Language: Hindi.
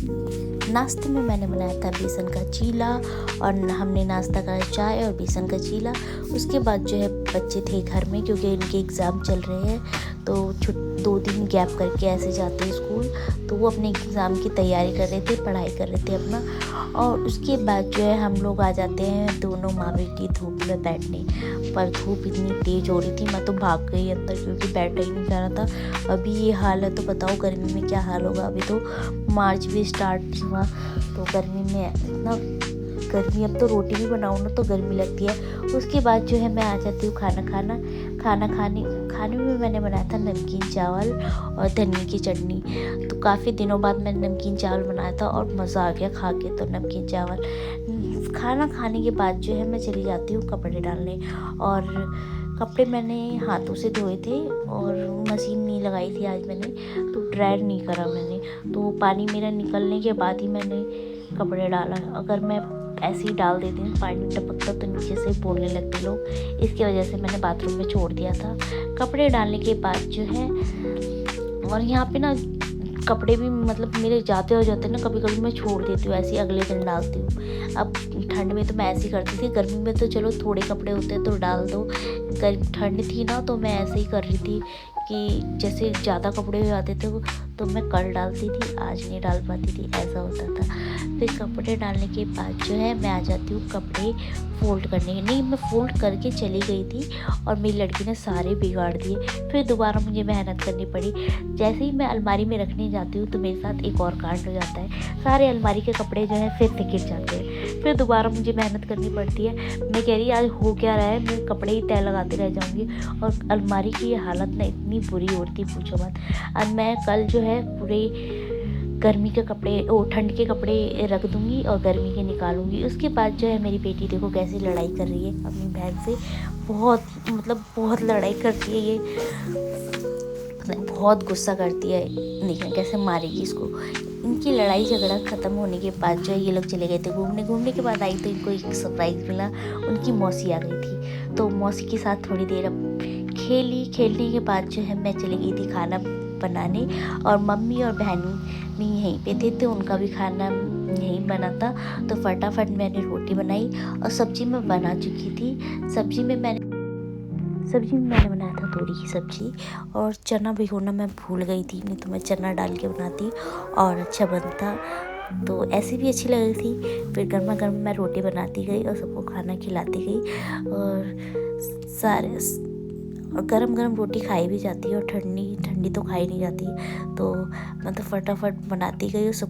नाश्ते में मैंने बनाया था बेसन का चीला और हमने नाश्ता करा चाय और बेसन का चीला। उसके बाद जो है बच्चे थे घर में क्योंकि इनके एग्ज़ाम चल रहे हैं, तो 2 दिन गैप करके ऐसे जाते हैं स्कूल, तो वो अपने एग्ज़ाम की तैयारी कर रहे थे, पढ़ाई कर रहे थे अपना। और उसके बाद जो है हम लोग आ जाते हैं दोनों माँ बेटी धूप में बैठने, पर धूप इतनी तेज़ हो रही थी, मैं तो भाग गई अंदर क्योंकि बैठा ही नहीं जा रहा था। अभी ये हाल है तो बताओ गर्मी में क्या हाल होगा। अभी तो मार्च भी स्टार्ट हुआ, तो गर्मी में इतना गर्मी, अब तो रोटी भी बनाऊँ ना तो गर्मी लगती है। उसके बाद जो है मैं आ जाती हूँ खाना खाने में मैंने बनाया था नमकीन चावल और धनिया की चटनी। तो काफ़ी दिनों बाद मैंने नमकीन चावल बनाया था और मज़ा आ गया खा के। तो नमकीन चावल खाना खाने के बाद जो है मैं चली जाती हूँ कपड़े डालने, और कपड़े मैंने हाथों से धोए थे और मशीन नहीं लगाई थी आज मैंने, तो ड्रायर नहीं करा मैंने। तो पानी मेरा निकलने के बाद ही मैंने कपड़े डाला। अगर मैं ऐसे ही डाल देती हूँ पानी टपकता तो नीचे से बोलने लगते लोग, इसकी वजह से मैंने बाथरूम में छोड़ दिया था। कपड़े डालने के बाद जो है, और यहाँ पे ना कपड़े भी मतलब मेरे जाते हो जाते ना, कभी कभी मैं छोड़ देती हूँ ऐसे ही, अगले दिन डालती हूँ। अब ठंड में तो मैं ऐसे ही करती थी, गर्मी में तो चलो थोड़े कपड़े होते हैं तो डाल दो। ठंड थी ना तो मैं ऐसे ही कर रही थी कि जैसे ज़्यादा कपड़े हो जाते थे तो मैं कल डालती थी, आज नहीं डाल पाती थी, ऐसा होता था। फिर कपड़े डालने के बाद जो है मैं आ जाती हूँ कपड़े फ़ोल्ड करने। नहीं, मैं फ़ोल्ड करके चली गई थी और मेरी लड़की ने सारे बिगाड़ दिए। फिर दोबारा मुझे मेहनत करनी पड़ी। जैसे ही मैं अलमारी में रखने जाती हूँ तो मेरे साथ एक और कांड हो जाता है, सारे अलमारी के कपड़े जो है फिर से गिर जाते हैं। फिर दोबारा मुझे मेहनत करनी पड़ती है। मैं कह रही आज हो क्या रहा है, मैं कपड़े ही तय लगाते रह जाऊँगी। और अलमारी की ये हालत ना इतनी बुरी हो रही थी, पूछो मत। और मैं कल जो है पूरे गर्मी के कपड़े ठंड के कपड़े रख दूँगी और गर्मी के निकालूँगी। उसके बाद जो है मेरी बेटी देखो कैसे लड़ाई कर रही है अपनी बहन से, बहुत लड़ाई करती है ये, बहुत गुस्सा करती है, देखना कैसे मारेगी इसको। इनकी लड़ाई झगड़ा ख़त्म होने के बाद जो है ये लोग चले गए थे घूमने के बाद आई तो इनको एक सरप्राइज़ मिला, उनकी मौसी आ गई थी। तो मौसी के साथ थोड़ी देर अब खेलने के बाद जो है मैं चली गई थी खाना बनाने, और मम्मी और बहन भी यहीं पे थे तो उनका भी खाना यहीं बना था। तो फटाफट मैंने रोटी बनाई और सब्ज़ी मैं बना चुकी थी। सब्ज़ी में मैंने बनाया था तोरी की सब्ज़ी, और चना भिगोना मैं भूल गई थी, नहीं तो मैं चना डाल के बनाती और अच्छा बनता, तो ऐसी भी अच्छी लग रही थी। फिर गर्मा गर्म मैं रोटी बनाती गई और सबको खाना खिलाती गई, और गरम गरम रोटी खाई भी जाती है और ठंडी ठंडी तो खाई नहीं जाती। तो मैं तो फटाफट बनाती गई और सब